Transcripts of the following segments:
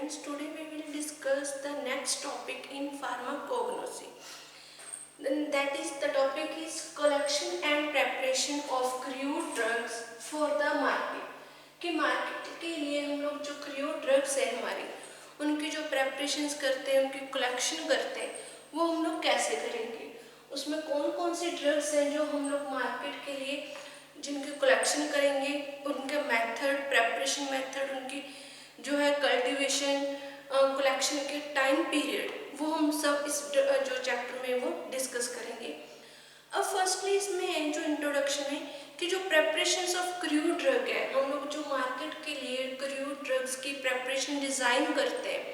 students, today we will discuss the next topic in pharmacognosy. Then that is the topic is collection and preparation of crude drugs for the market. कि market के लिए हम लोग जो crude drugs है हमारी उनकी जो प्रेपरेशंस करते हैं, उनकी कलेक्शन करते हैं, वो हम लोग कैसे करेंगे, उसमें कौन कौन से ड्रग्स हैं जो हम लोग मार्केट के लिए जिनकी कलेक्शन करेंगे, उनके मेथड, प्रेपरेशन मेथड, उनकी जो है कल्टीवेशन, कलेक्शन के टाइम पीरियड, वो हम सब इस जो चैप्टर में वो डिस्कस करेंगे। अब फर्स्टली इसमें जो इंट्रोडक्शन है कि जो प्रेपरेशंस ऑफ क्रूड ड्रग है, हम लोग जो मार्केट के लिए क्रूड ड्रग्स की प्रेपरेशन डिज़ाइन करते हैं,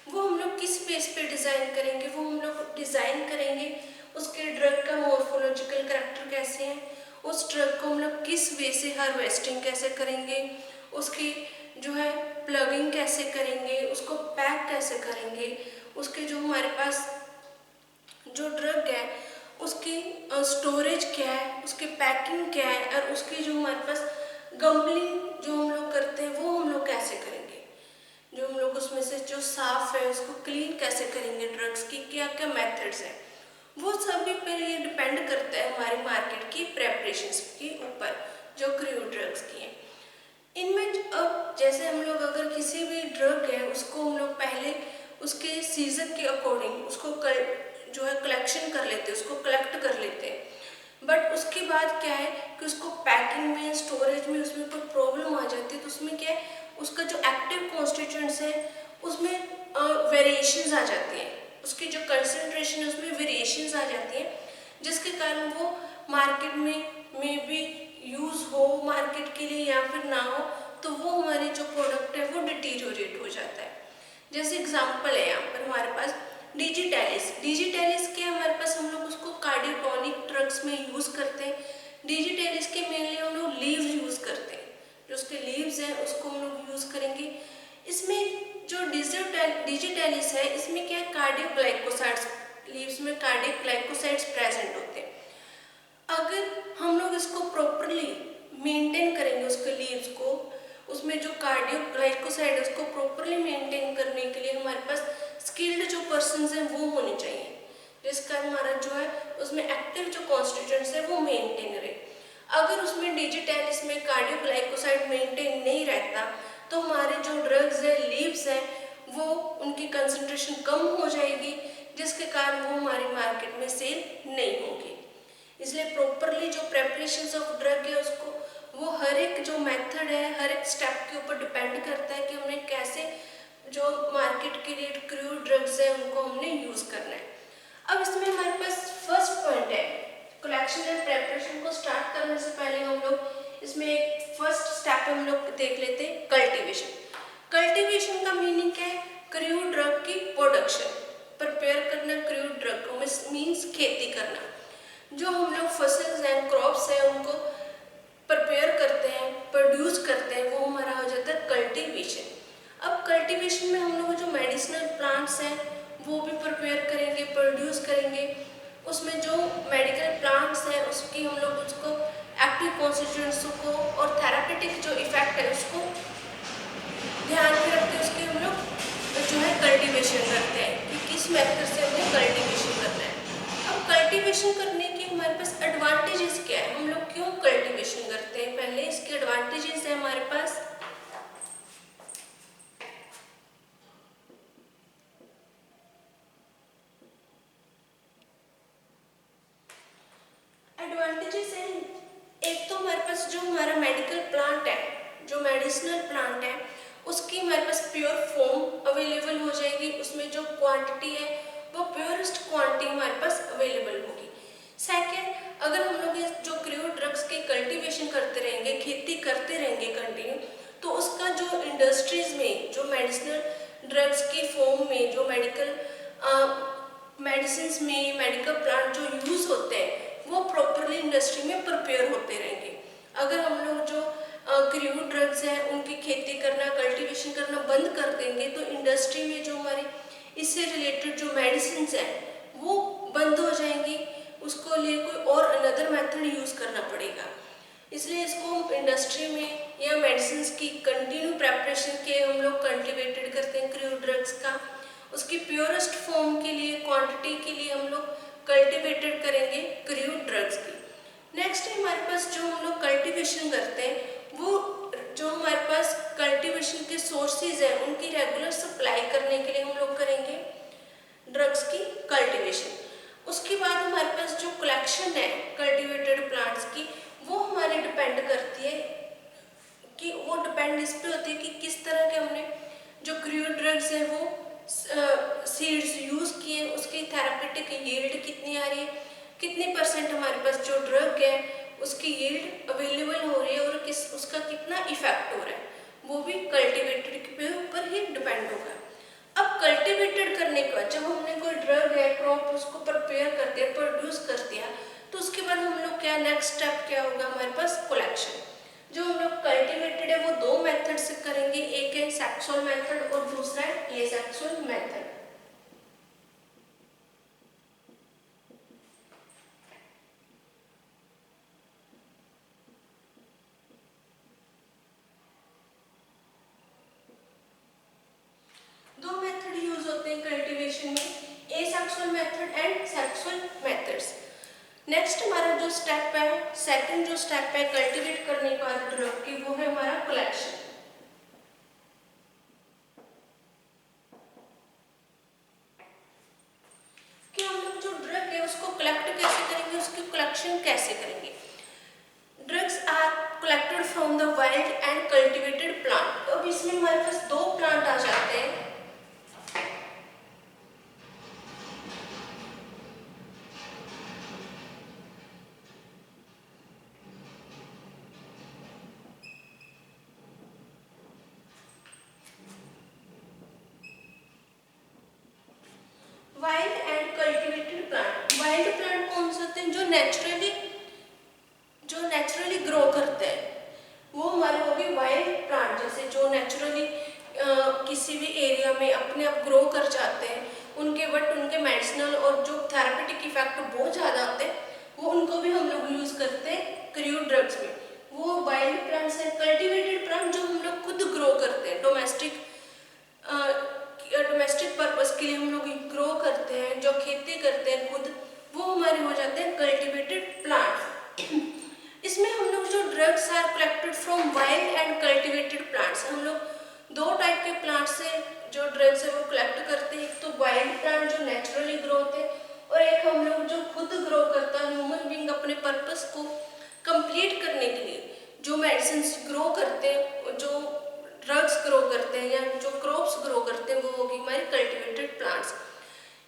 वो हम लोग किस बेस पे डिज़ाइन करेंगे, वो हम लोग डिज़ाइन करेंगे उसके ड्रग का मॉर्फोलॉजिकल करैक्टर कैसे है, उस ड्रग को हम लोग किस वे से हार्वेस्टिंग कैसे करेंगे, उसकी जो है प्लगिंग कैसे करेंगे, उसको पैक कैसे करेंगे, उसके जो हमारे पास जो ड्रग है उसकी स्टोरेज क्या है, उसकी पैकिंग क्या है, और उसकी जो हमारे पास गम्बलिंग जो हम लोग करते हैं वो हम लोग कैसे करेंगे, जो हम लोग उसमें से जो साफ है उसको क्लीन कैसे करेंगे, ड्रग्स की क्या क्या मेथड्स हैं, वो सभी पर ये डिपेंड करता है हमारी मार्केट की प्रेपरेशंस के ऊपर जो क्रूड ड्रग्स की हैं। इनमें अब जैसे हम लोग अगर किसी भी ड्रग है उसको हम लोग पहले उसके सीजन के अकॉर्डिंग उसको जो है कलेक्शन कर लेते हैं, उसको कलेक्ट कर लेते हैं, बट उसके बाद क्या है कि उसको पैकिंग में, स्टोरेज में उसमें कोई प्रॉब्लम आ जाती है, तो उसमें क्या है उसका जो एक्टिव कॉन्स्टिट्यूएंट्स है उसमें वेरिएशंस आ जाती हैं, उसकी जो कंसंट्रेशन है उसमें वेरिएशंस आ जाती हैं, जिसके कारण वो मार्केट में भी यूज़ हो मार्केट के लिए या फिर ना हो, तो वो हमारी जो प्रोडक्ट है वो डिटीरियोरेट हो जाता है। जैसे एग्जांपल है यहाँ पर हमारे पास डिजिटेलिस के हमारे पास हम लोग उसको कार्डियोटॉनिक ड्रग्स में यूज़ करते हैं। डिजिटेलिस के मेनली हम लोग लीव्स यूज़ करते हैं, जो उसके लीव्स हैं उसको हम लोग यूज़ करेंगे। इसमें जो डिजिटेलिस है इसमें क्या है कार्डियोग्लाइकोसाइड्स, लीव्स में कार्डियोग्लाइकोसाइड्स प्रेजेंट होते हैं। अगर हम लोग इसको प्रॉपरली मेंटेन करेंगे, उसके लीव्स को, उसमें जो कार्डियोग्लाइकोसाइड है उसको प्रॉपरली मेंटेन करने के लिए हमारे पास स्किल्ड जो पर्सन्स हैं वो होने चाहिए, जिसका हमारा जो है उसमें एक्टिव जो कॉन्स्टिट्यूएंट्स है वो मेंटेन रहे। अगर उसमें डिजिटेलिस में कार्डियोग्लाइकोसाइड मेंटेन नहीं रहता तो हमारे जो ड्रग्स है, लीव्स हैं, वो उनकी कंसंट्रेशन कम हो जाएगी, जिसके कारण वो हमारी मार्केट में सेल नहीं होगी। इसलिए प्रॉपरली जो प्रेपरेशंस ऑफ ड्रग है उसको वो हर एक जो मेथड है हर एक स्टेप के ऊपर डिपेंड करता है कि हमने कैसे जो मार्केट के लिए क्रूड ड्रग्स है उनको हमने यूज़ करना है। अब इसमें हमारे पास फर्स्ट पॉइंट है कलेक्शन एंड प्रेपरेशन को स्टार्ट करने से पहले हम लोग इसमें एक फर्स्ट स्टेप हम लोग देख लेते हैं कल्टीवेशन। कल्टीवेशन का मीनिंग क्या है? क्रूड ड्रग की प्रोडक्शन, प्रिपेयर करना क्रूड ड्रग को मीन्स खेती करना। जो हम लोग फसल्स हैं, क्रॉप्स हैं, उनको प्रिपेयर करते हैं, प्रोड्यूस करते हैं, वो हमारा हो जाता है कल्टीवेशन। अब कल्टीवेशन में हम लोग जो मेडिसिनल प्लांट्स हैं वो भी प्रिपेयर करेंगे, प्रोड्यूस करेंगे। उसमें जो मेडिकल प्लांट्स हैं उसकी हम लोग उसको एक्टिव कॉन्स्टिट्यूएंट्स को और थेरापेटिक जो इफेक्ट है उसको ध्यान में रखते हैं, उसके हम लोग जो है कल्टीवेशन करते हैं कि किस मेथड से हमें कल्टीवेशन करना है। अब कल्टीवेशन करने के हमारे पास एडवांटेजेस क्या है, हम लोग क्यों कल्टीवेशन करते हैं, पहले इसके एडवांटेजेस है हमारे पास। एडवांटेजेस हैं, एक तो हमारे पास जो हमारा मेडिकल प्लांट है, जो मेडिसिनल प्लांट है, उसकी हमारे पास प्योर फॉर्म अवेलेबल हो जाएगी, उसमें जो क्वांटिटी है वो प्योरेस्ट क्वांटिटी हमारे पास अवेलेबल होगी। सेकेंड, अगर हम लोग जो क्रूड ड्रग्स के कल्टीवेशन करते रहेंगे, खेती करते रहेंगे कंटिन्यू, तो उसका जो इंडस्ट्रीज में जो मेडिसिनल ड्रग्स की फॉर्म में जो मेडिकल मेडिसिन में मेडिकल प्लांट जो यूज़ होते हैं वो प्रॉपरली इंडस्ट्री में प्रिपेयर होते रहेंगे। अगर हम लोग जो क्रूड ड्रग्स हैं उनकी खेती करना, कल्टीवेशन करना बंद कर देंगे तो इंडस्ट्री में जो हमारी इससे रिलेटेड जो मेडिसिन हैं वो बंद हो जाएंगी, उसको लिए कोई और अनदर मेथड यूज़ करना पड़ेगा। इसलिए इसको इंडस्ट्री में या मेडिसिन की कंटिन्यू प्रेपरेशन के हम लोग कल्टिवेटेड करते हैं क्रूड ड्रग्स का, उसकी प्योरेस्ट फॉर्म के लिए, क्वांटिटी के लिए हम लोग कल्टिवेटेड करेंगे क्रूड ड्रग्स की। नेक्स्ट है हमारे पास जो हम लोग कल्टिवेशन करते हैं, वो जो हमारे पास कल्टिवेशन के सोर्सेज हैं उनकी रेगुलर सप्लाई करने के लिए हम लोग करेंगे ड्रग्स की कल्टिवेशन। उसके बाद हमारे पास जो कलेक्शन है कल्टिवेटेड प्लांट्स की, वो हमारे डिपेंड करती है कि वो डिपेंड इस पे होती है कि किस तरह के हमने जो क्रूड ड्रग्स है वो सीड्स यूज किए, उसकी थेरापेटिक यील्ड कितनी आ रही है, कितनी परसेंट हमारे पास जो ड्रग है उसकी यील्ड अवेलेबल हो रही है और उसका कितना इफेक्ट हो रहा है, वो भी कल्टिवेटेड के ऊपर ही डिपेंड होगा। अब कल्टिवेटेड करने के बाद जब हमने कोई ड्रग है क्रॉप उसको प्रिपेयर कर दिया, प्रोड्यूस कर दिया, तो उसके बाद हम लोग क्या नेक्स्ट स्टेप क्या होगा हमारे पास कलेक्शन। जो हम लोग कल्टिवेटेड है वो दो मेथड से करेंगे, एक है सेक्सुअल मेथड और दूसरा है एसेक्सुअल मेथड। दो मेथड यूज होते हैं कल्टीवेशन में, asexual method and sexual methods. Next हमारा जो स्टेप है, सेकंड जो स्टेप है कल्टीवेट करने के बाद ड्रग की, वो है हमारा कलेक्शन। कि हम लोग जो ड्रग है उसको कलेक्ट कैसे करेंगे, उसकी कलेक्शन कैसे करेंगे। Drugs are collected from the wild and cultivated plant. अब इसमें हमारे पास दो प्लांट आ जाते हैं, wild and cultivated plant. Wild plant कौन से होते हैं, जो नेचुरली ग्रो करते हैं, वो हमारे हो गए वाइल्ड प्लांट। जैसे जो नेचुरली किसी भी एरिया में अपने आप ग्रो कर जाते हैं, उनके मेडिसिनल और जो थेरापेटिक इफेक्ट बहुत ज़्यादा होते हैं, वो उनको भी हम लोग यूज़ करते हैं क्रूड ड्रग्स में। वो वाइल्ड प्लांट्स हैं। कल्टीवेटेड प्लांट जो हम लोग खुद ग्रो करते हैं, डोमेस्टिक पर्पस के लिए हम लोग ग्रो करते हैं, जो खेती करते हैं खुद, वो हमारे हो जाते हैं कल्टीवेटेड प्लांट। इसमें हम लोग जो drugs are collected from wild and cultivated plants, हम लोग दो टाइप के प्लांट से जो ड्रग्स है वो कलेक्ट करते हैं। एक तो वाइल्ड प्लांट जो नेचुरली ग्रो होते हैं, और एक हम लोग जो खुद ग्रो करता है ह्यूमन बीइंग अपने पर्पस को कंप्लीट करने के लिए जो मेडिसिन ग्रो करते हैं, जो ड्रग्स ग्रो करते हैं या जो क्रॉप्स ग्रो करते हैं, वो होगी हमारे कल्टीवेटेड प्लांट्स।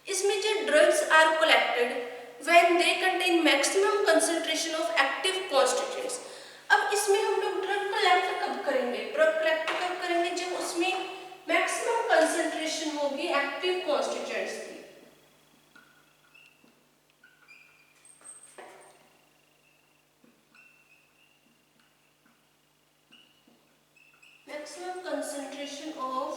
इसमें जो drugs are collected when they contain maximum concentration of active constituents. अब इसमें हम लोग ड्रग कलेक्ट कब करेंगे, ड्रग कलेक्ट कब करेंगे, जब उसमें मैक्सिमम कंसंट्रेशन होगी एक्टिव कॉन्स्टिट्यूएंट्स की। Maximum concentration of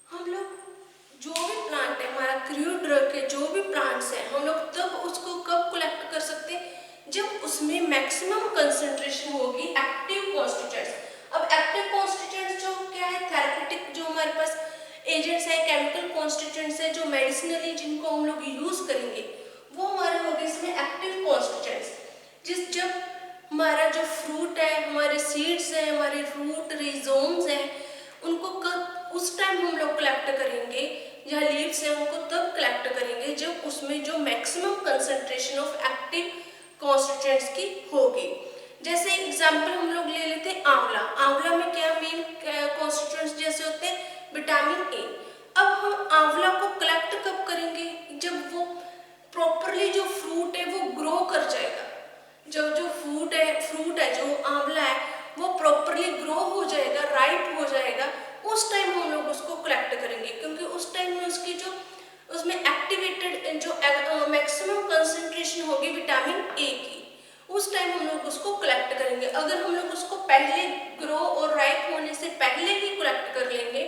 हम लोग जो भी प्लांट है हमारा क्रूड ड्रग के जो भी प्लांट्स हैं, हम लोग तब उसको कब कलेक्ट कर सकते हैं, जब उसमें मैक्सिमम कंसंट्रेशन होगी एक्टिव कॉन्स्टिट्यूएंट्स। अब एक्टिव कॉन्स्टिट्यूएंट्स जो क्या है, थेरेपेटिक जो हमारे पास एजेंट्स है, केमिकल कॉन्स्टिट्यूएंट्स है, जो मेडिसिनली जिनको हम लोग यूज करेंगे, वो हमारे हो गए इसमें एक्टिव कॉन्स्टिट्यूएंट्स। जब हमारा जो फ्रूट है, हमारे सीड्स हैं, हमारे रूट रिजोम्स हैं, उनको कब उस टाइम हम लोग कलेक्ट करेंगे, या लीव्स हैं उनको तब कलेक्ट करेंगे जब उसमें जो maximum concentration of active constituents की होगी। जैसे एग्जांपल हम लोग ले लेते हैं आंवला। आंवला में क्या मेन कॉन्स्टिट्यूएंट्स जैसे होते हैं, विटामिन ए। अब हम आंवला को कलेक्ट कब करेंगे, जब वो प्रॉपरली जो फ्रूट है वो ग्रो कर जाएगा, जब जो फ्रूट है जो आंवला है वो प्रॉपरली ग्रो हो जाएगा, राइप हो जाएगा, उस टाइम हम लोग उसको कलेक्ट करेंगे, क्योंकि उस टाइम में उसकी जो उसमें एक्टिवेटेड जो मैक्सिमम कंसंट्रेशन होगी विटामिन ए की, उस टाइम हम लोग उसको कलेक्ट करेंगे। अगर हम लोग उसको पहले ग्रो और राइप होने से पहले ही कलेक्ट कर लेंगे,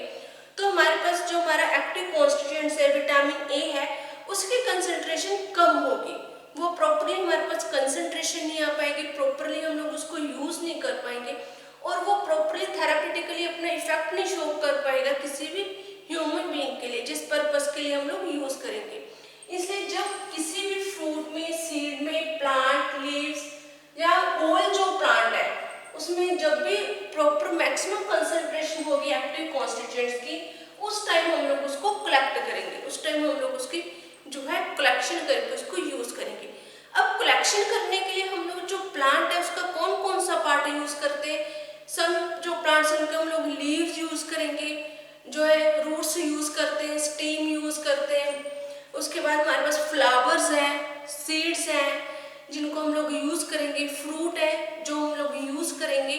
तो हमारे पास जो हमारा एक्टिव कॉन्स्टिट्यूएंट्स है विटामिन ए है, उसकी कंसंट्रेशन कम होगी, वो प्रॉपरली हमारे पास कंसंट्रेशन नहीं आ पाएगी, प्रॉपरली हम लोग उसको यूज नहीं कर पाएंगे और वो प्रॉपरली थेरापेटिकली अपना इफेक्ट नहीं शो कर पाएगा किसी भी ह्यूमन बीइंग के लिए जिस पर्पस के लिए हम लोग यूज करेंगे। इसलिए जब किसी भी फ्रूट में, सीड में, प्लांट लीव्स या होल जो प्लांट है उसमें जब भी प्रॉपर मैक्सिमम कंसंट्रेशन होगी एक्टिव कॉन्स्टिट्यूएंट्स की, उस टाइम हम लोग उसको कलेक्ट करेंगे, उस टाइम हम लोग उसकी जो है कलेक्शन करके उसको यूज करेंगे। अब कलेक्शन करने के लिए हम लोग जो प्लांट है उसका कौन कौन सा पार्ट यूज करते हैं, सम जो प्लांट्स हैं उनके हम लोग लीव्स यूज करेंगे, जो है रूट्स यूज करते हैं, स्टेम यूज करते हैं, उसके बाद हमारे पास फ्लावर्स हैं, सीड्स हैं जिनको हम लोग यूज करेंगे, फ्रूट है जो हम लोग यूज करेंगे,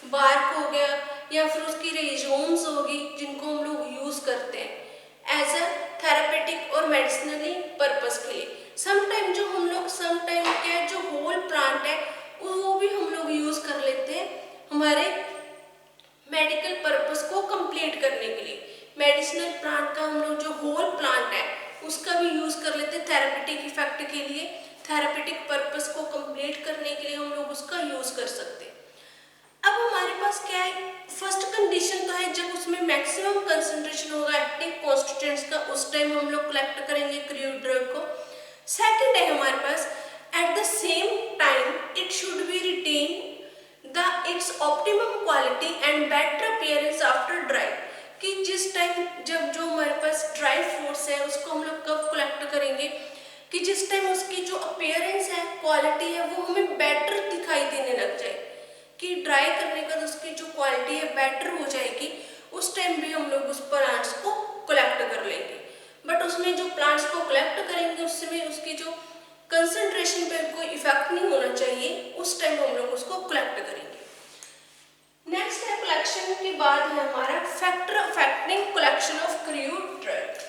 बार्क हो गया या फिर उसकी रेजोम्स होगी जिनको हम लोग यूज करते हैं एज अ थेरापेटिक और मेडिसिनली पर्पस के लिए। समटाइम क्या है जो होल प्लांट है वो भी हम लोग यूज कर लेते हैं हमारे मेडिकल पर्पस को कंप्लीट करने के लिए। मेडिसिनल प्लांट का हम लोग जो होल प्लांट है उसका भी यूज कर लेते हैं थेरापेटिक इफेक्ट के लिए, थेरापेटिक पर्पस को कंप्लीट करने के लिए हम लोग उसका यूज कर सकते हैं। अब हमारे पास क्या है, फर्स्ट कंडीशन तो है जब उसमें मैक्सिमम कंसंट्रेशन होगा एक्टिव कॉन्स्टिट्यूएंट्स का, उस टाइम हम लोग कलेक्ट करेंगे क्रूड ड्रग को। सेकंड है हमारे पास at the same time it should be retain the its optimum quality and better appearance after dry, कि जिस टाइम जब जो हमारे पास ड्राई फ्रूट्स है उसको हम लोग कब कलेक्ट करेंगे कि जिस टाइम उसकी जो अपीयरेंस है, क्वालिटी है वो हमें बेटर दिखाई देने लग जाए, कि ड्राई करने का उसकी जो क्वालिटी है बेटर हो जाएगी, उस टाइम भी हम लोग उस प्लांट्स को कलेक्ट कर लेंगे। बट उसमें जो प्लांट्स को कलेक्ट करेंगे उसमें उसकी जो कंसंट्रेशन पे कोई इफेक्ट नहीं होना चाहिए, उस टाइम हम लोग उसको कलेक्ट करेंगे। नेक्स्ट है कलेक्शन के बाद है हमारा factor affecting collection of crude drug.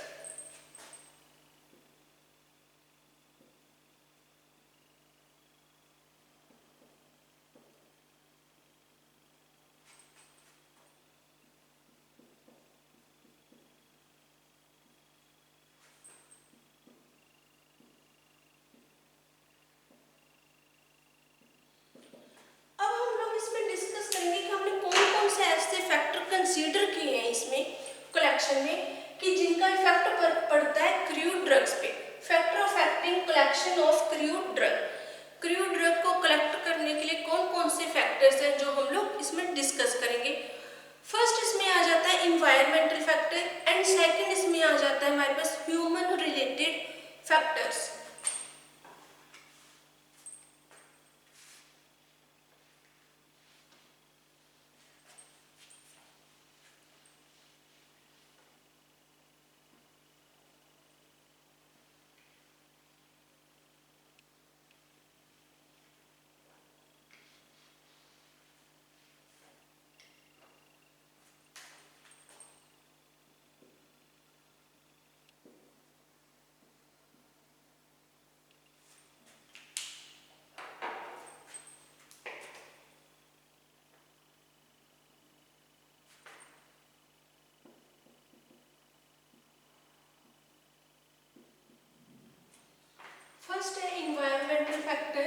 Consider किए हैं इसमें कलेक्शन में कि जिनका इफेक्ट पड़ता है क्रूड ड्रग्स पे। Factor affecting collection of crude drug, crude drug को कलेक्ट करने के लिए कौन कौन से फैक्टर्स हैं जो हम लोग इसमें डिस्कस करेंगे। फर्स्ट इसमें आ जाता है इन्वायरमेंटल फैक्टर एंड सेकंड इसमें आ जाता है हमारे पास ह्यूमन रिलेटेड फैक्टर्स। फर्स्ट है इन्वायरमेंटल फैक्टर।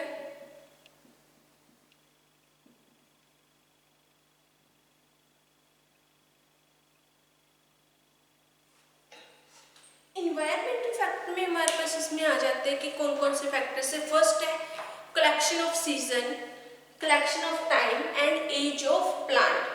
इन्वायरमेंटल फैक्टर में हमारे पास इसमें आ जाते हैं कि कौन कौन से फैक्टर्स है। फर्स्ट है collection of season, collection of time and age of plant.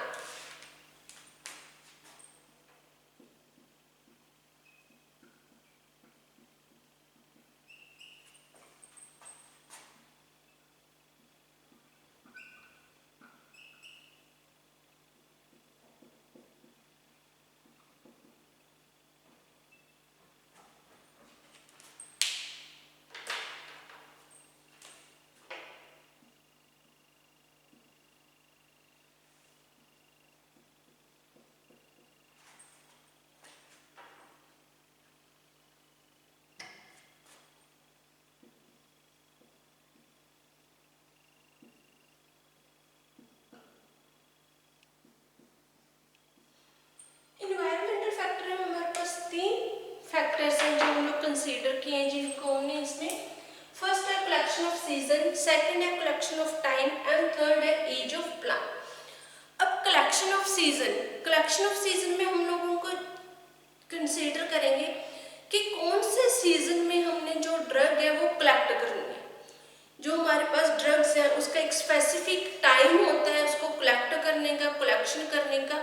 Environmental factor में हमारे पास तीन फैक्टर्स हैं जो हम लोग कंसीडर किए हैं जिनको हमने इसमें। फर्स्ट है कलेक्शन ऑफ सीजन, सेकंड है collection of time and third है एज ऑफ प्लांट। अब कलेक्शन ऑफ सीजन में हम लोगों को कंसीडर करेंगे कि कौन से सीजन में हमने जो ड्रग है वो कलेक्ट करनी है। जो हमारे पास ड्रग्स है उसका एक स्पेसिफिक टाइम होता है उसको कलेक्ट करने का, कलेक्शन करने का।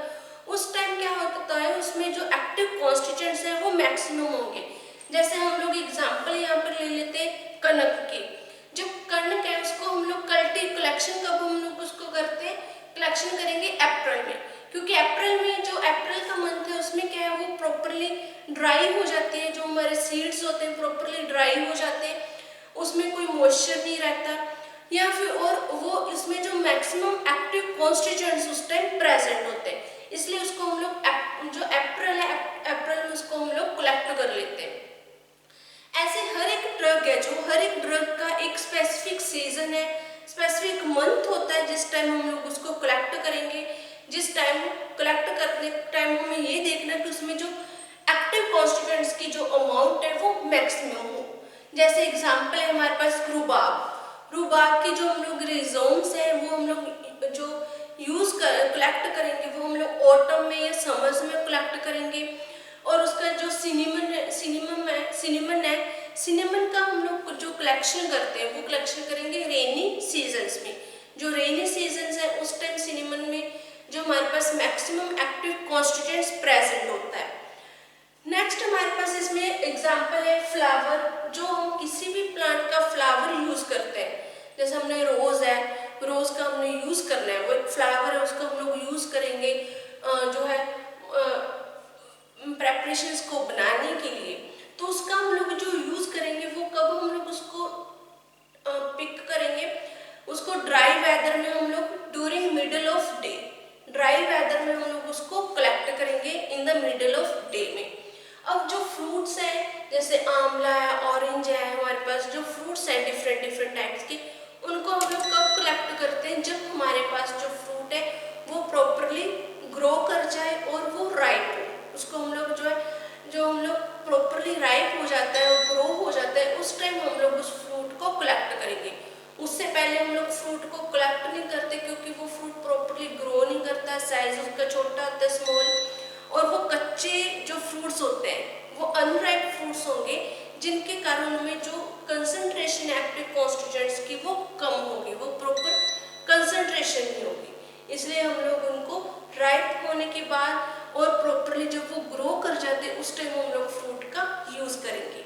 उस टाइम क्या होता है, उसमें जो एक्टिव कॉन्स्टिट्यूएंट्स हैं वो मैक्सिमम होंगे। जैसे हम लोग एग्जांपल यहाँ पर ले लेते हैं कनक की। जो कनक है उसको हम लोग कलेक्शन कब हम लोग उसको करते हैं, कलेक्शन करेंगे अप्रैल में, क्योंकि अप्रैल में जो अप्रैल का मंथ है उसमें क्या है वो प्रॉपरली ड्राई हो जाती है। जो हमारे सीड्स होते हैं प्रॉपरली ड्राई हो जाते हैं, उसमें कोई मॉइस्चर नहीं रहता, या फिर और वो इसमें जो मैक्सिमम एक्टिव कॉन्स्टिट्यूएंट्स उस टाइम प्रेजेंट होते हैं, इसलिए उसको हम लोग जो अप्रैल है अप्रैल में उसको हम लोग कलेक्ट कर लेते हैं। ऐसे हर एक ड्रग है, जो हर एक ड्रग का एक स्पेसिफिक सीजन है, स्पेसिफिक मंथ होता है जिस टाइम हम लोग उसको कलेक्ट करेंगे। जिस टाइम कलेक्ट करने टाइम हमें ये देखना कि उसमें जो एक्टिव कॉन्स्टिट्यूएंट्स की जो अमाउंट है वो मैक्सिमम हो। जैसे एग्जांपल है हमारे पास रूबाब की जो हम लोग रिजोम्स है वो हम लोग जो कलेक्ट करेंगे वो हम लोग ऑटम में या समर्स में कलेक्ट करेंगे। और उसका जो सिनेमन का हम लोग जो कलेक्शन करते हैं वो कलेक्शन करेंगे रेनी सीजन्स में। जो रेनी सीजन्स है उस टाइम सिनेमन में जो हमारे पास मैक्सिमम एक्टिव कॉन्स्टिट्यूएंट्स प्रेजेंट होता है। नेक्स्ट हमारे पास इसमें एग्जांपल है फ्लावर। जो हम किसी भी प्लांट का फ्लावर यूज करते हैं, जैसे हमने रोज है, रोज का हमने यूज करना है, वो एक फ्लावर है उसका हम लोग यूज करेंगे जो है प्रेपरेशंस को बनाने के लिए। तो उसका हम लोग जो यूज करेंगे वो कब हम लोग उसको पिक करेंगे, उसको ड्राई वेदर में हम लोग during middle of day, dry weather में हम लोग उसको कलेक्ट करेंगे in the middle of day में। अब जो फ्रूट्स हैं जैसे आंवला है, ऑरेंज है, हमारे पास जो फ्रूट्स हैं डिफरेंट टाइप्स के, उनको हम लोग कब कलेक्ट करते हैं, जब हमारे पास जो फ्रूट है वो प्रॉपरली ग्रो कर जाए और वो राइप हो। उसको हम लोग जो हम लोग प्रॉपरली राइप हो जाता है और ग्रो हो जाता है, उस टाइम हम लोग उस फ्रूट को कलेक्ट करेंगे। उससे पहले हम लोग फ्रूट को कलेक्ट नहीं करते, क्योंकि वो फ्रूट प्रॉपरली ग्रो नहीं करता, साइज उसका छोटा होता है, स्मॉल, और वो कच्चे जो फ्रूट्स होते हैं वो अनराइप फ्रूट्स होंगे, जिनके कारण उनमें जो कंसंट्रेशन एक्टिव कॉन्स्टिट्यूएंट्स की वो कम होगी, वो प्रॉपर कंसंट्रेशन नहीं होगी। इसलिए हम लोग उनको राइप होने के बाद और प्रॉपरली जब वो ग्रो कर जाते हैं उस टाइम हम लोग फ्रूट का यूज करेंगे।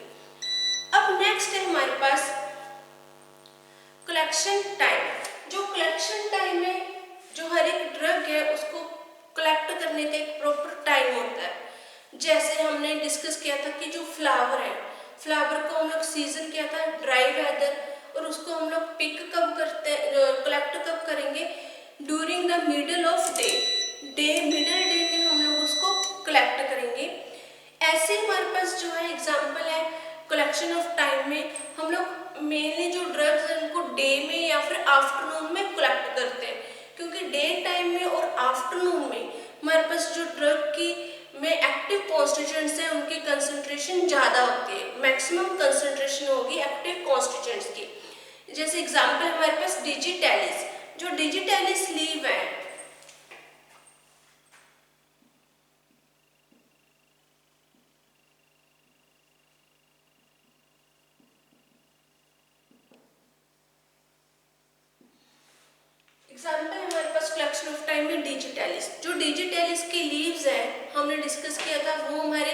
अब नेक्स्ट है हमारे पास कलेक्शन टाइम। जो कलेक्शन टाइम है, जो हर एक ड्रग है उसको कलेक्ट करने का एक प्रॉपर टाइम होता है। जैसे हमने डिस्कस किया था कि जो फ्लावर है, फ्लावर को हम लोग सीजन किया था ड्राई वेदर, और उसको हम लोग पिक कब करते हैं, कलेक्ट कब करेंगे, during the middle of day, middle day में हम लोग उसको कलेक्ट करेंगे। ऐसे हमारे पास जो है एग्जाम्पल है कलेक्शन ऑफ टाइम में, हम लोग मेनली जो ड्रग्स हैं उनको डे में या फिर आफ्टरनून में कलेक्ट करते हैं, क्योंकि डे टाइम में और आफ्टरनून में हमारे पास जो ड्रग की में एक्टिव कॉन्स्टिट्यूएंट्स हैं उनकी कंसंट्रेशन ज़्यादा होती है, मैक्सिमम कंसंट्रेशन होगी एक्टिव कॉन्स्टिट्यूएंट्स की। जैसे एग्जांपल हमारे पास डिजिटैलिस, जो डिजिटैलिस लीव है, एग्जाम्पल हमारे पास कलेक्शन ऑफ टाइम में डिजिटैलिस। जो डिजिटैलिस की लीव्स हैं हमने डिस्कस किया था, वो हमारे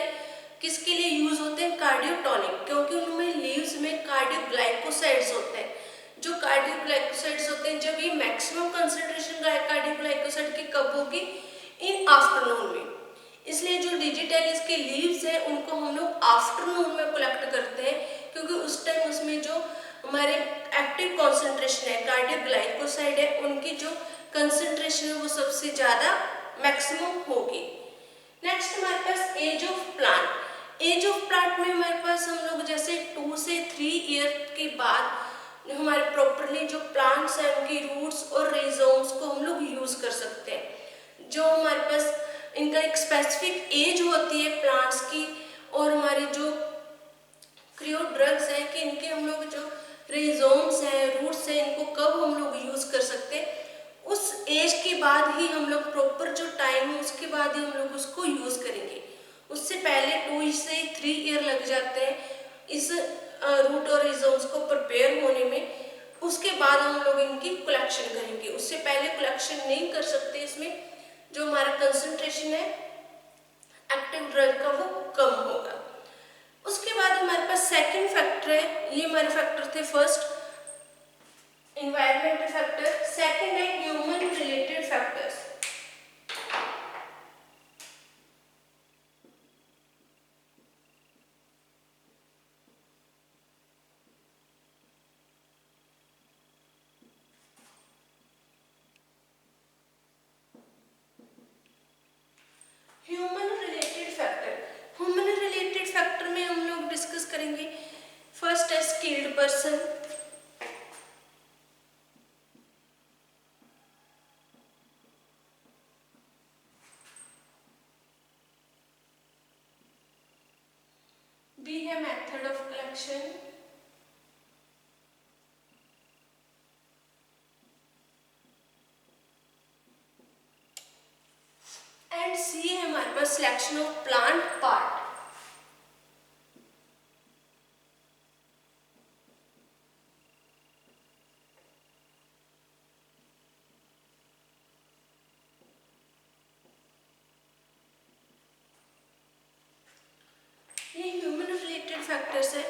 किसके लिए यूज होते हैं, कार्डियोटॉनिक, क्योंकि उनमें लीव्स में कार्डियोग्लाइकोसाइड्स होते हैं। जो कार्डियोग्लाइकोसाइड्स होते हैं, जब ये मैक्सिमम कंसंट्रेशन कार्डियोग्लाइकोसाइड की कब होगी, इन आफ्टरनून में। इसलिए जो डिजिटैलिस के लीव्स हैं उनको हम लोग आफ्टरनून में कलेक्ट करते हैं, क्योंकि उस टाइम उसमें जो हमारे एक्टिव कॉन्सेंट्रेशन है, कार्डियोग्लाइकोसाइड है, उनकी जो कंसंट्रेशन है वो सबसे ज़्यादा मैक्सिमम होगी। नेक्स्ट हमारे पास age of plant. Age of plant में हमारे पास हम लोग जैसे 2 से 3 ईयर के बाद हमारे प्रॉपरली जो प्लांट्स हैं उनकी रूट्स और रिजोम्स को हम लोग यूज़ कर सकते हैं। जो हमारे पास इनका एक स्पेसिफिक एज होती है प्लांट्स की, और हमारी जो क्रियो ड्रग्स हैं कि इनके हम लोग जो रिजोम्स हैं, रूट्स हैं, इनको कब हम लोग यूज़ कर सकते हैं, उस एज के बाद ही हम लोग प्रॉपर जो टाइम है उसके बाद ही हम लोग उसको यूज़ करेंगे। उससे पहले 2 से 3 ईयर लग जाते हैं इस रूट और रिजोम्स को प्रिपेयर होने में। उसके बाद हम लोग इनकी कलेक्शन करेंगे, उससे पहले कलेक्शन नहीं कर सकते। इसमें जो हमारा कंसंट्रेशन है एक्टिव ड्रग का वो कम होगा। उसके बाद हमारे पास सेकंड फैक्टर है, ये हमारे फैक्टर थे फर्स्ट इन्वायरमेंटल फैक्टर, सेकंड है human related factors. Human related factor, human related factor में हम लोग डिस्कस करेंगे। फर्स्ट है स्किल्ड पर्सन, बी है मेथड ऑफ कलेक्शन, एंड सी है हमारे पास सिलेक्शन ऑफ प्लांट पार्ट। ये ह्यूमन रिलेटेड फैक्टर्स है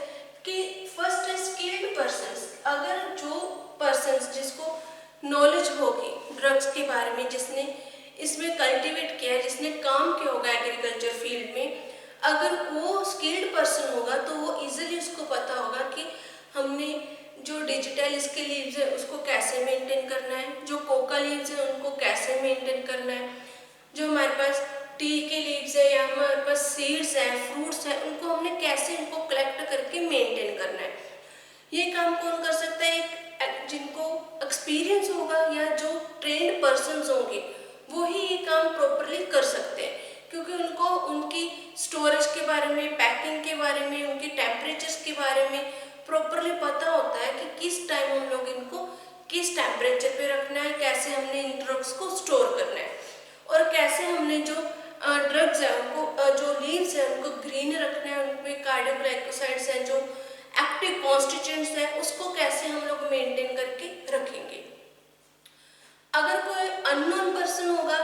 कि फर्स्ट है स्किल्ड पर्सन्स। अगर जो पर्सन्स जिसको नॉलेज होगी ड्रग्स के बारे में, जिसने इसमें कल्टीवेट किया है, जिसने काम किया होगा एग्रीकल्चर फील्ड में, अगर वो स्किल्ड पर्सन होगा तो वो इजीली उसको पता होगा कि हमने जो डिजिटल इसके लीव्स है उसको कैसे मेंटेन करना है, जो कोका लीव्स है उनको कैसे मेंटेन करना है, जो हमारे पास टी के लीव्स है या हमारे पास सीड्स हैं, फ्रूट्स हैं, उनको हमने कैसे उनको कलेक्ट करके मेंटेन करना है। ये काम कौन कर सकता है? एक जिनको एक्सपीरियंस होगा या जो ट्रेन्ड पर्सन्स होंगे वो ही ये काम प्रॉपरली कर सकते हैं, क्योंकि उनको उनकी स्टोरेज के बारे में, पैकिंग के बारे में, उनके टेम्परेचर्स के बारे में प्रॉपरली पता होता है कि किस टाइम हम लोग इनको किस टेम्परेचर पे रखना है, कैसे हमने इन ड्रग्स को स्टोर करना है, और कैसे हमने जो ड्रग्स है उनको जो लीव्स है उनको ग्रीन रखना है, उनमें कार्डियोग्लाइकोसाइड्स हैं, जो एक्टिव कॉन्स्टिट्यूएंट्स हैं, उसको कैसे हम लोग मेंटेन करके रखेंगे। अगर कोई अननोन पर्सन होगा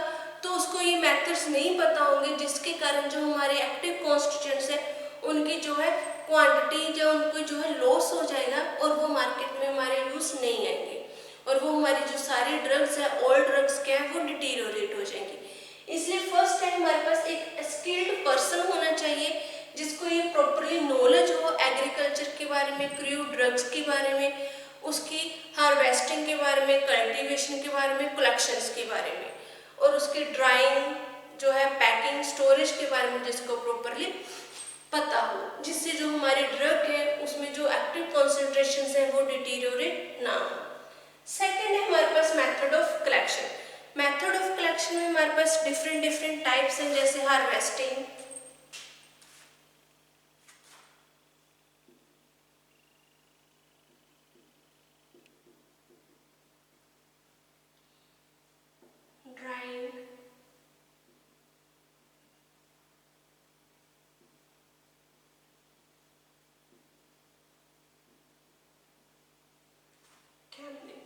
तो उसको ये मेथड्स नहीं पता होंगे, जिसके कारण जो हमारे एक्टिव कॉन्स्टिट्यूएंट्स हैं उनकी जो है क्वांटिटी जो उनको जो है लॉस हो जाएगा और वो मार्केट में हमारे यूज नहीं आएंगे, और वो हमारी जो सारी ड्रग्स है ऑल ड्रग्स क्या है वो डिटीरियोरेट हो जाएंगी। इसलिए फर्स्ट टाइम हमारे पास एक स्किल्ड पर्सन होना चाहिए जिसको ये प्रॉपरली नॉलेज हो एग्रीकल्चर के बारे में, क्रू ड्रग्स के बारे में, उसकी हार्वेस्टिंग के बारे में, कल्टीवेशन के बारे में, कलेक्शंस के बारे में, और उसकी ड्राइंग जो है पैकिंग स्टोरेज के बारे में जिसको प्रॉपरली पता हो, जिससे जो हमारी ड्रग है उसमें जो एक्टिव कॉन्सेंट्रेशन है वो डिटीरियोरेट ना हो। सेकेंड है हमारे पास method of collection. Method of collection में हमारे पास डिफरेंट टाइप्स हैं, जैसे हार्वेस्टिंग, ड्राइंग, कैम्पिंग।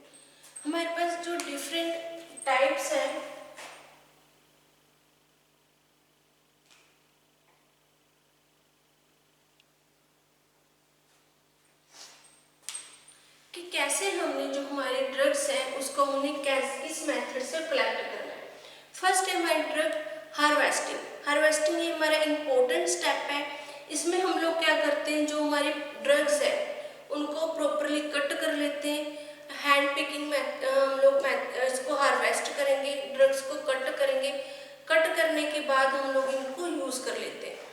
हमारे पास जो डिफरेंट टाइप्स हैं कि कैसे हमने जो हमारे ड्रग्स हैं उसको हमने कैसे किस मेथड से कलेक्ट करना है। फर्स्ट है हमारी ड्रग हार्वेस्टिंग। हार्वेस्टिंग ये हमारा इम्पोर्टेंट स्टेप है। इसमें हम लोग क्या करते हैं, जो हमारे ड्रग्स है उनको प्रॉपरली कट कर लेते हैं। हैंड पिकिंग में हम लोग इसको हार्वेस्ट करेंगे, ड्रग्स को कट करेंगे, कट करने के बाद हम लोग इनको यूज कर लेते हैं।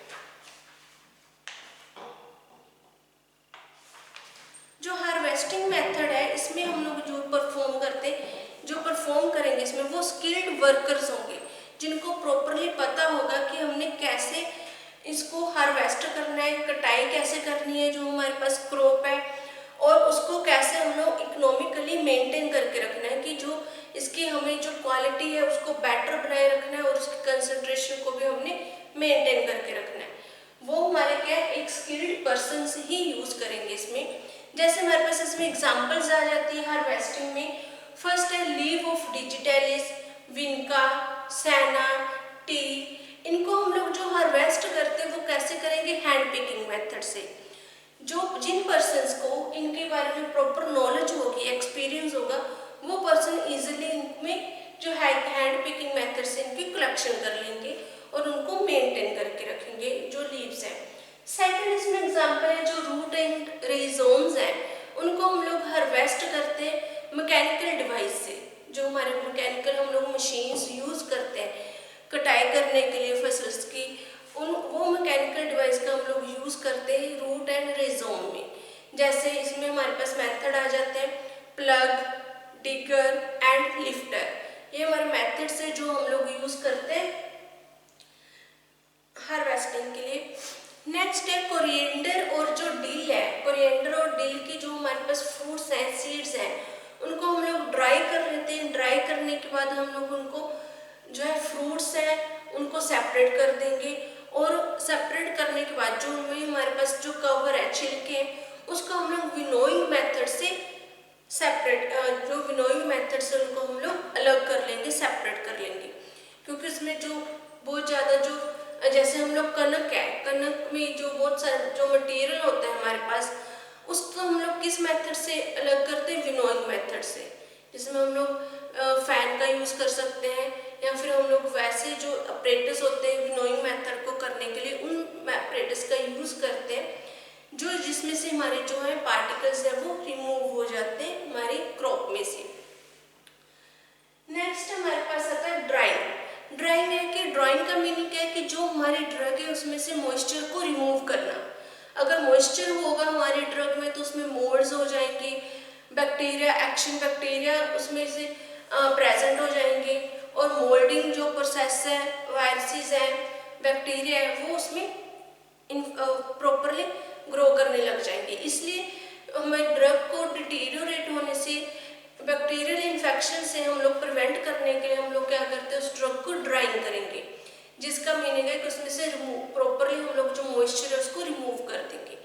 जो हार्वेस्टिंग मेथड है इसमें हम लोग जो परफॉर्म करते हैं, जो परफॉर्म करेंगे इसमें वो स्किल्ड वर्कर्स होंगे जिनको प्रॉपरली पता होगा कि हमने कैसे इसको हार्वेस्ट करना है, कटाई कैसे करनी है जो हमारे पास क्रॉप है, और उसको उसको कैसे हम लोग इकोनॉमिकली मेंटेन करके रखना है कि जो इसकी हमें जो क्वालिटी है उसको बेटर बनाए रखना है और उसकी कंसंट्रेशन को भी हमने मेंटेन करके रखना है। वो हमारे क्या है, एक स्किल्ड पर्सन से ही यूज करेंगे इसमें। जैसे हमारे पास इसमें एग्जांपल्स आ जाती है हार्वेस्टिंग में। फर्स्ट है leaf of digitalis, vinca, senna, tea. इनको हम लोग जो हार्वेस्ट करते हैं वो कैसे करेंगे, हैंड पिकिंग मेथड से। जो जिन पर्सन्स को इनके बारे में प्रॉपर नॉलेज होगी, एक्सपीरियंस होगा, वो पर्सन इजीली इनमें जो हैंड पिकिंग मेथड से इनकी कलेक्शन कर लेंगे और उनको मेंटेन करके रखेंगे जो लीव्स हैं। सेकंड इसमें एग्जांपल है जो रूट एंड रहिजोम्स हैं, उनको हम लोग हार्वेस्ट करते हैं मैकेनिकल डिवाइस से। जो हमारे मैकेनिकल हम लोग मशीन्स यूज करते हैं कटाई करने के लिए फसल्स की, वो मैकेनिकल डिवाइस का हम लोग यूज करते हैं रूट एंड रहिजोम में। जैसे इसमें हमारे पास मेथड आ जाते हैं प्लग, डिगर एंड लिफ्टर। ये हमारे मेथड्स है जो हम लोग यूज करते हैं हार्वेस्टिंग के लिए। नेक्स्ट है कोरिएंडर और जो डिल है, कोरिएंडर और डिल की जो हमारे पास फ्रूट्स हैं, सीड्स हैं, उनको हम लोग ड्राई कर लेते हैं। ड्राई करने के बाद हम लोग उनको जो है फ्रूट्स हैं उनको सेपरेट कर देंगे और सेपरेट करने के बाद जो उनमें हमारे पास जो कवर है, छिलके हैं, उसको हम लोग विनोइंग मेथड से सेपरेट जो विनोइंग मेथड से उनको हम लोग अलग कर लेंगे, सेपरेट कर लेंगे। क्योंकि इसमें जो बहुत ज़्यादा जो जैसे हम लोग कनक है, कनक में जो बहुत सारे जो मटेरियल होता है हमारे पास, उसको हम लोग किस मेथड से अलग करते हैं, विनोइंग मेथड से। जिसमें हम लोग फैन का यूज़ कर सकते हैं या फिर हम लोग वैसे जो अपरेटस होते हैं विनोइंग मेथड को करने के लिए उन अपरेटस का यूज़ करते हैं जो जिसमें से हमारे जो है पार्टिकल्स है वो रिमूव हो जाते हैं हमारी क्रॉप में से। नेक्स्ट हमारे पास आता है ड्राइंग। ड्राइंग है कि ड्राइंग का मीनिंग क्या है कि जो हमारी ड्रग है उसमें से मॉइस्चर को रिमूव करना। अगर मॉइस्चर होगा हमारे ड्रग में तो उसमें मोल्ड्स हो जाएंगे, बैक्टीरिया, एक्शन बैक्टीरिया उसमें से प्रेजेंट हो जाएंगे और मोल्डिंग जो प्रोसेस है, वायरसेस है, बैक्टीरिया है, वो उसमें प्रॉपरली ग्रो करने लग जाएंगे। इसलिए हमें ड्रग को डिटीरियोरेट होने से, बैक्टीरियल इन्फेक्शन से हम लोग प्रिवेंट करने के लिए हम लोग क्या करते हैं, उस ड्रग को ड्राइंग करेंगे, जिसका मीनिंग है कि उसमें से प्रॉपरली हम लोग जो मॉइस्चर है उसको रिमूव कर देंगे।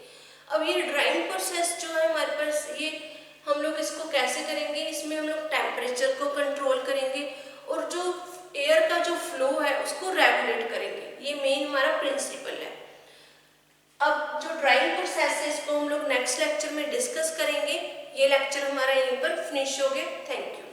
अब ये ड्राइंग प्रोसेस जो है हमारे पास, ये हम लोग इसको कैसे करेंगे, इसमें हम लोग टेम्परेचर को कंट्रोल करेंगे और जो एयर का जो फ्लो है उसको रेगुलेट करेंगे। ये मेन हमारा प्रिंसिपल है। अब जो ड्राइंग प्रोसेस है इसको हम लोग नेक्स्ट लेक्चर में डिस्कस करेंगे। ये लेक्चर हमारा यहीं पर फिनिश हो गया। Thank you.